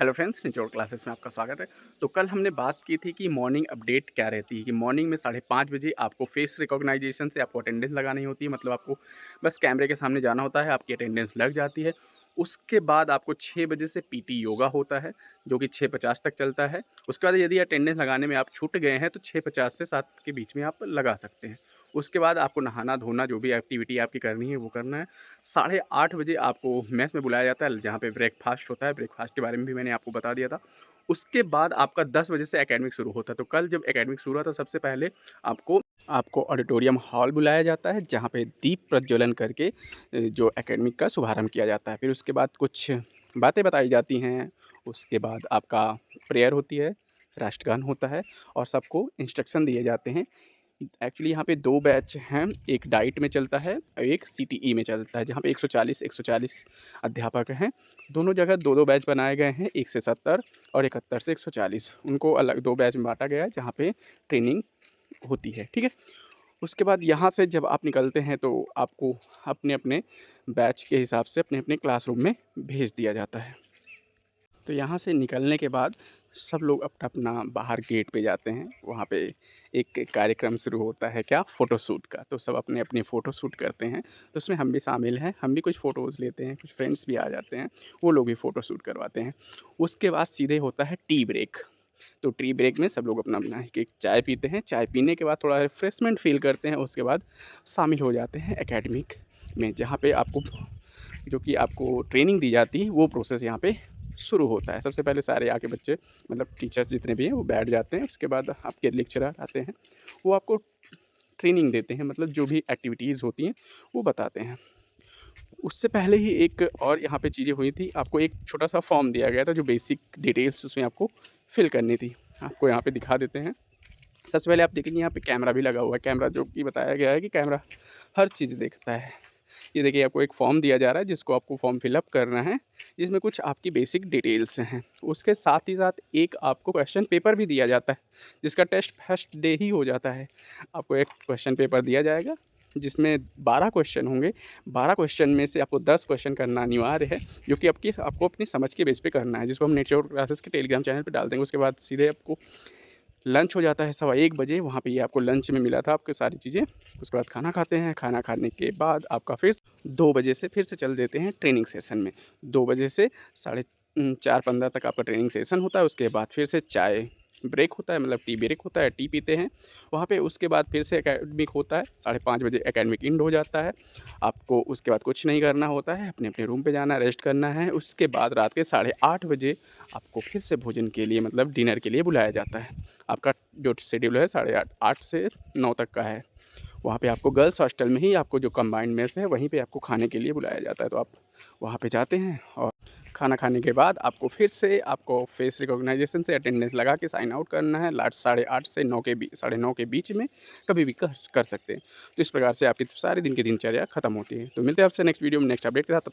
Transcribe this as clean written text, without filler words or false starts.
Hello friends, निचोड़ classes में आपका स्वागत है। तो कल हमने बात की थी कि मॉर्निंग अपडेट क्या रहती है कि मॉर्निंग में 5:30 बजे आपको फेस रिकॉग्नाइजेशन से आपको अटेंडेंस लगानी होती है। मतलब आपको बस कैमरे के सामने जाना होता है, आपकी अटेंडेंस लग जाती है। उसके बाद आपको 6 बजे से पीटी योगा होता है, जो कि 6:50 तक चलता है। उसके बाद यदि अटेंडेंस लगाने में आप छूट गए हैं तो 6:50 से 7 के बीच में आप लगा सकते हैं। उसके बाद आपको नहाना-धोना जो भी एक्टिविटी आपकी करनी है वो करना है। 8:30 बजे आपको मेस में बुलाया जाता है, जहाँ पे ब्रेकफ़ास्ट होता है। ब्रेकफ़ास्ट के बारे में भी मैंने आपको बता दिया था। उसके बाद आपका 10 बजे से एकेडमिक शुरू होता है। तो कल जब एकेडमिक शुरू हुआ था, सबसे पहले आपको आपको ऑडिटोरियम हॉल बुलाया जाता है, जहाँ पे दीप प्रज्वलन करके जो एकेडमिक का शुभारंभ किया जाता है। फिर उसके बाद कुछ बातें बताई जाती हैं। उसके बाद आपका प्रेयर होती है, राष्ट्रगान होता है और सबको इंस्ट्रक्शन दिए जाते हैं। एक्चुअली यहाँ पे 2 बैच हैं, एक डाइट में चलता है और एक सीटीई में चलता है, जहाँ पे 140 अध्यापक हैं। दोनों जगह 2-2 बैच बनाए गए हैं, 1 से 70 और 71 से 140। उनको अलग 2 बैच में बाँटा गया है, जहाँ पे ट्रेनिंग होती है, ठीक है? उसके बाद यहाँ से जब आप निकलते हैं तो आपको अपने-अपने बैच के हिसाब से अपने-अपने क्लासरूम में भेज दिया जाता है। तो यहाँ से निकलने के बाद सब लोग अपना-अपना बाहर गेट पे जाते हैं। वहाँ पे एक कार्यक्रम शुरू होता है क्या फ़ोटोशूट का। तो सब अपने-अपने फ़ोटोशूट करते हैं। तो उसमें हम भी शामिल हैं। हम भी कुछ फ़ोटोज़ लेते हैं, कुछ फ्रेंड्स भी आ जाते हैं। वो लोग भी फ़ोटोशूट करवाते हैं। उसके बाद सीधे होता है टी ब्रेक। तो टी ब्रेक में सब लोग अपना-अपना एक-एक चाय पीते हैं। चाय पीने के बाद थोड़ा रिफ्रेशमेंट फ़ील करते हैं। उसके बाद शामिल हो जाते हैं एकेडमिक में, जहाँ पे आपको जो कि आपको ट्रेनिंग दी जाती है, वो प्रोसेस यहाँ पे शुरू होता है। सबसे पहले सारे आके बच्चे मतलब टीचर्स जितने भी हैं वो बैठ जाते हैं। उसके बाद आपके लेक्चरर आते हैं, वो आपको ट्रेनिंग देते हैं, मतलब जो भी एक्टिविटीज़ होती हैं वो बताते हैं। उससे पहले ही एक और यहाँ पे चीज़ें हुई थी, आपको एक छोटा-सा फॉर्म दिया गया था जो बेसिक डिटेल्स उसमें आपको फिल करनी थी। आपको यहाँ पे दिखा देते हैं। सबसे पहले आप देखेंगे यहाँ पे कैमरा भी लगा हुआ है, कैमरा जो कि बताया गया है कि कैमरा हर चीज़ देखता है। ये देखिए आपको एक फॉर्म दिया जा रहा है, जिसको आपको फॉर्म फिल अप करना है, जिसमें कुछ आपकी बेसिक डिटेल्स हैं। उसके साथ ही साथ एक आपको क्वेश्चन पेपर भी दिया जाता है, जिसका टेस्ट फर्स्ट डे ही हो जाता है। आपको एक क्वेश्चन पेपर दिया जाएगा, जिसमें 12 क्वेश्चन होंगे। 12 क्वेश्चन में से आपको 10 क्वेश्चन करना अनिवार्य है, जो कि आपको अपनी समझ के बेस पे करना है, जिसको हम नेचर क्लासेस के टेलीग्राम चैनल पे डाल देंगे। उसके बाद सीधे आपको लंच हो जाता है 1:15 बजे। वहाँ पे ये आपको लंच में मिला था आपको सारी चीज़ें। उसके बाद खाना खाते हैं, खाना खाने के बाद आपका फिर 2 बजे से फिर से चल देते हैं ट्रेनिंग सेशन में। 2 बजे से साढ़े 4:15 तक आपका ट्रेनिंग सेशन होता है। उसके बाद फिर से चाय ब्रेक होता है, मतलब टी ब्रेक होता है, टी पीते हैं वहाँ पे। उसके बाद फिर से एकेडमिक होता है, 5:30 बजे एकेडमिक एंड हो जाता है। आपको उसके बाद कुछ नहीं करना होता है, अपने-अपने रूम पे जाना है, रेस्ट करना है। उसके बाद रात के 8:30 बजे आपको फिर से भोजन के लिए, मतलब डिनर के लिए बुलाया जाता है। आपका जो शेड्यूल है 8:30 8 से 9 तक का है। वहाँ पे आपको गर्ल्स हॉस्टल में ही आपको जो कंबाइंड मेस है, वहीं पे आपको खाने के लिए बुलाया जाता है। तो आप वहाँ पे जाते हैं और खाना खाने के बाद आपको फिर से आपको फेस रिकॉग्नाइजेशन से अटेंडेंस लगा के साइन आउट करना है। लास्ट 8:30 से 9 के साढ़े 9 के बीच में कभी भी कर सकते हैं। तो इस प्रकार से आपकी सारे दिन की दिनचर्या खत्म होती है। तो मिलते हैं आपसे नेक्स्ट वीडियो में नेक्स्ट अपडेट के साथ।